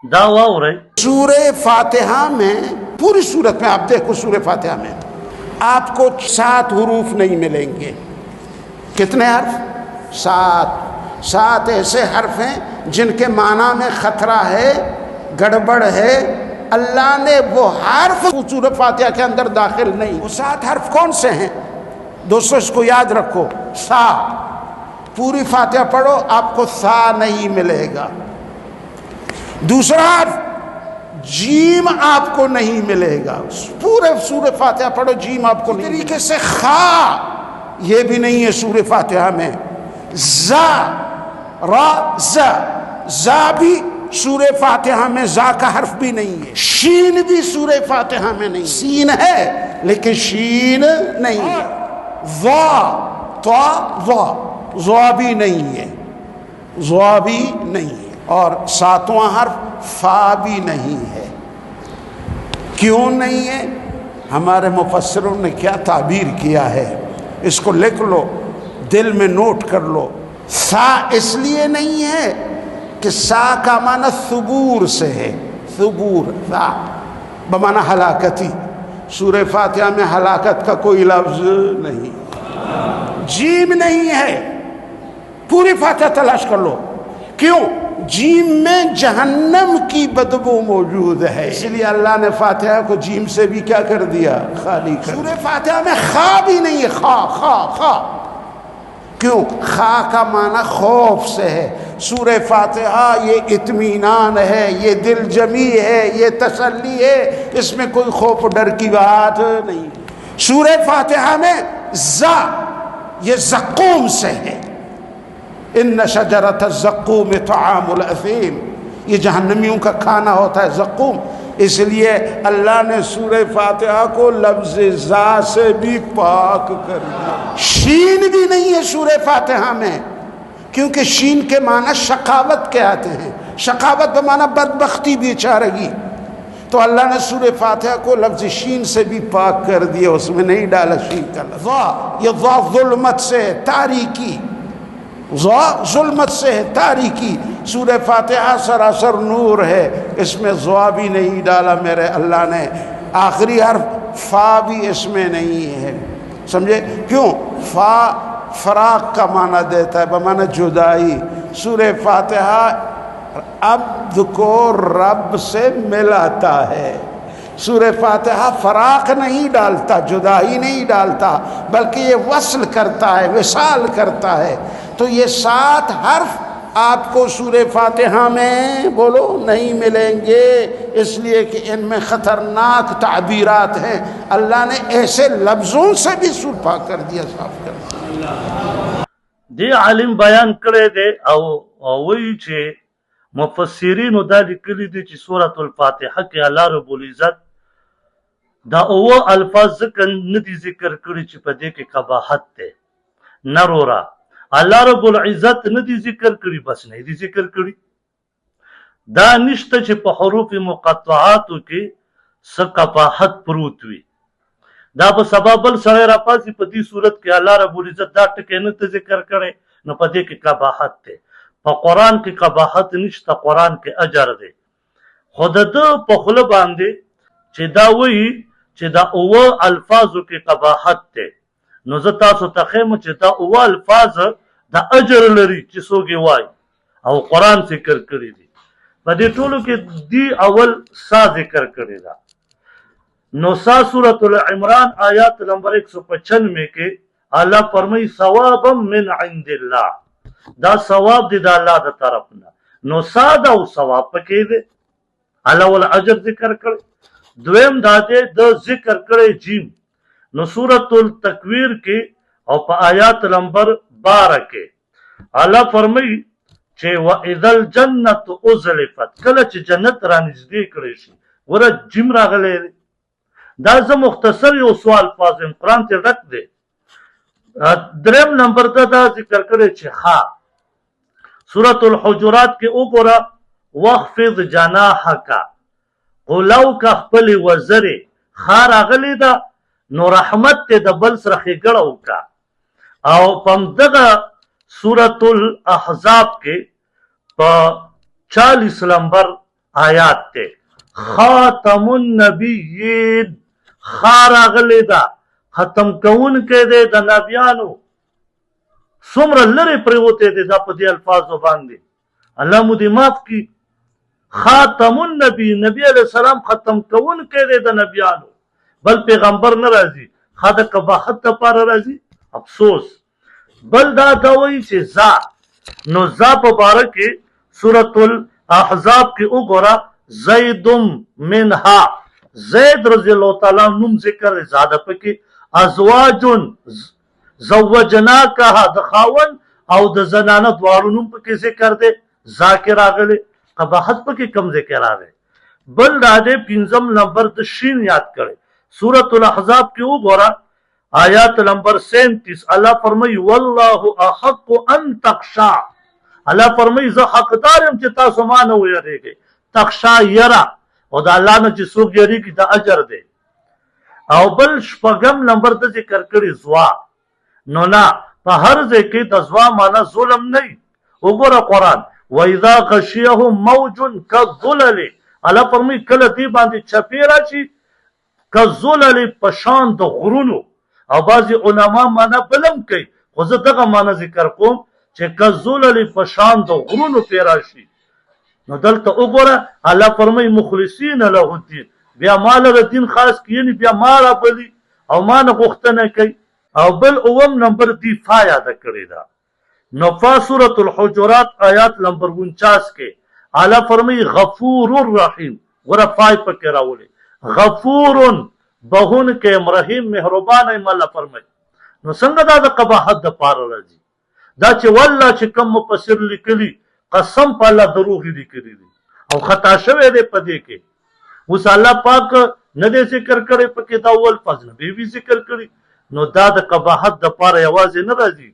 دعویٰ ہو رہے سورہ فاتحہ میں پوری صورت میں آپ دیکھو، سورہ فاتحہ میں آپ کو 7 حروف نہیں ملیں گے. کتنے حرف؟ 7 ایسے حرف ہیں جن کے معنی میں خطرہ ہے، گڑبڑ ہے. اللہ نے وہ حرف سورہ فاتحہ کے اندر داخل نہیں. وہ 7 حرف کون سے ہیں دوستو؟ اس کو یاد رکھو. سا، پوری فاتحہ پڑھو آپ کو سا نہیں ملے گا. دوسرا حرف جیم آپ کو نہیں ملے گا. پورے سورہ فاتحہ پڑھو جیم آپ کو نہیں. طریقے سے خا، یہ بھی نہیں ہے سورہ فاتحہ میں. زا، را، زا بھی سورہ فاتحہ میں زا کا حرف بھی نہیں ہے. شین بھی سورہ فاتحہ میں نہیں. سین ہے لیکن شین نہیں ہے. ضا، ضا بھی نہیں ہے. ضا بھی نہیں ہے. اور 7واں حرف فا بھی نہیں ہے. کیوں نہیں ہے؟ ہمارے مفسروں نے کیا تعبیر کیا ہے، اس کو لکھ لو، دل میں نوٹ کر لو. سا اس لیے نہیں ہے کہ سا کا معنی ثبور سے ہے. ثبور، سا بمعنی ہلاکتی. سورہ فاتحہ میں ہلاکت کا کوئی لفظ نہیں. جیم نہیں ہے. پوری فاتحہ تلاش کر لو. کیوں؟ جیم میں جہنم کی بدبو موجود ہے، اس لیے اللہ نے فاتحہ کو جیم سے بھی کیا کر دیا؟ خالی کر. سورہ فاتحہ میں خا بھی نہیں ہے. خا کیوں؟ خا کا معنی خوف سے ہے. سورہ فاتحہ یہ اطمینان ہے، یہ دل جمی ہے، یہ تسلی ہے، اس میں کوئی خوف و ڈر کی بات نہیں. سورہ فاتحہ میں زا، یہ زقوم سے ہے. ان شجرۃ الزقوم طعام الاثیم، یہ جہنمیوں کا کھانا ہوتا ہے زقوم. اس لیے اللہ نے سورہ فاتحہ کو لفظ زا سے بھی پاک کر دیا. شین بھی نہیں ہے سورہ فاتحہ میں، کیونکہ شین کے معنی شقاوت کے آتے ہیں. شقاوت بمعنی بدبختی، بیچارگی. تو اللہ نے سورہ فاتحہ کو لفظ شین سے بھی پاک کر دیا، اس میں نہیں ڈالا شین کا لفظ. یہ ضا ظلمت سے ہے، تاریکی. ضا ظلمت سے ہے، تاریکی. سورہ فاتحہ سراسر نور ہے، اس میں ضا بھی نہیں ڈالا میرے اللہ نے. آخری حرف فا بھی اس میں نہیں ہے. سمجھے؟ کیوں؟ فا فراق کا معنی دیتا ہے، بمعنی جدائی. سورہ فاتحہ عبد کو رب سے ملاتا ہے. سورہ فاتحہ فراق نہیں ڈالتا، جدائی نہیں ڈالتا، بلکہ یہ وصل کرتا ہے، وصال کرتا ہے. تو یہ 7 حرف آپ کو سورہ فاتحہ میں بولو نہیں ملیں گے، اس لیے کہ ان میں خطرناک تعبیرات ہیں. اللہ نے ایسے لفظوں سے بھی سرپا کر دیا، صاف کر دیا. دی عالم بیان کړی دی او وایي چې مفسرینو دا لیکلي دي چې سورة الفاتحه کې الله رب العزت دا اوه الفاظ ځکه نه دي ذکر کړي چې په دې کې قباحت دی. نرورا الله رب العزت نه دي ذکر کړي، بس نه دي ذکر کړي. دا نشته چې په حروف مقطعاتو کې څه قباحت پروت وي. دا په سبب بل سړی راپاسي په دې صورت کې الله رب العزت دا ټکی نه ذکر کړي، نو په دې کې قباحت دی. په قرآن کې قباحت نشته، قرآن کې اجر دی. خو د ده په خوله باندې چې دا وایي چې دا اوه الفاظو کې قباحت دی، نو زه تاسو ته ښیم چې دا اوه الفاظ دا اجر لري چې څوک یې وایي او قرآن ذکر کړي دي. په دې ټولو کې دی اول سا ذکر کړې ده. نو سا سورة العمران آیات نمبر 195 کې الله فرمایي ثوابا من عند الله، دا ثواب دی د الله د طرف نه. نو سا دا او ثواب پکې دی، الله ول اجر ذکر کړي. دویم دا دی د ذکر کړي جیم. نو سورة التکویر کې او په آیات نمبر 12 کې الله فرمایي چې واذا الجنة ازلفت، کله چې جنت را نږدې کړی شي. ګوره جیم راغلی دی. دا زه مختصر یو سوال فاظم قرآن ته ډک دی. دریم نمبر ته دا ذکر کړی چې ها سورة الحجرات کې وګوره واخفض جناحک، غلو کا خپل وزرې ښه راغلی ده، نو رحمت ته د بل سره ښېګړه وکړه. او په همدغه سورة الاحزاب کې په 40 نمبر آیات تے خاتم النبیین خاراغلی دا ختم کون کے دے دا نبیانو سمر لرے پریوتے دے دا پا دی الفاظ باندے اللہ مدی معاف کی خاتم النبی نبی علیہ السلام ختم کون کے دے دا نبیانو بل پیغمبر نہ رازی خدا قباحت دا پارا رازی افسوس بل دا دوئی چے زا نو زا پبارکی سورة الاحزاب کی اگورا زیدم منہا زید رضی اللہ تعالیٰ نم ذکر زیادہ پکی ازواجن زوجناکہا دخاون او د زنانہ دوارو نم پکی ذکر دے ذاکر آگلے قباحت پکی کم ذکر آگلے بل دادے پینزم نمبر دشین یاد کرے سورة الاحزاب کی اگورا آیات نمبر 37 اللہ فرمائی واللہ احق ان تخشا اللہ فرمائی زہ حقدارم چی تاسو مانا ہویا دے گے تخشا یرا او دا اللہ نے چی سوک یری کی دا اجر دے او بل شپگم نمبر دا ذکر کری زوا نو نا پا ہر ذکر دا زوا مانا ظلم نہیں اگورا قرآن وَإِذَا غَشِيَهُمْ مَوْجٌ كَالظُّلَلِ اللہ فرمائی کل دی باندی چپیرا چی كَالظُّلَلِ پشان دا غرونو او بعضی علماء مانا بلم کئی خوزد دقا مانا ذکر کوم چه کزوللی پشان دا غرونو پیراشی نو دلتا اگورا اللہ فرمائی مخلصین لہ الدین بیا مالا دین خاص کی یعنی بیا مالا بلی او مانا گختن کئی او بل اوم نمبر دیفا یادا کری دا نفا سورة الحجرات آیات نمبر 49 کے اللہ فرمائی غفور الرحیم ورہ فائی پکی راولے غفورن بہن کے مرحیم مہربان ایم اللہ فرمائی نو سنگا دا دا قباحت دا پارا رازی دا چه واللہ چه کم مپسر لکلی قسم پا اللہ دروغی لکلی دی او خطا شوے دے پا دے کے اس اللہ پاک ندے ذکر کرے پا کتاول فضل بیوی ذکر کری نو دا دا قباحت دا پارا یوازی نرازی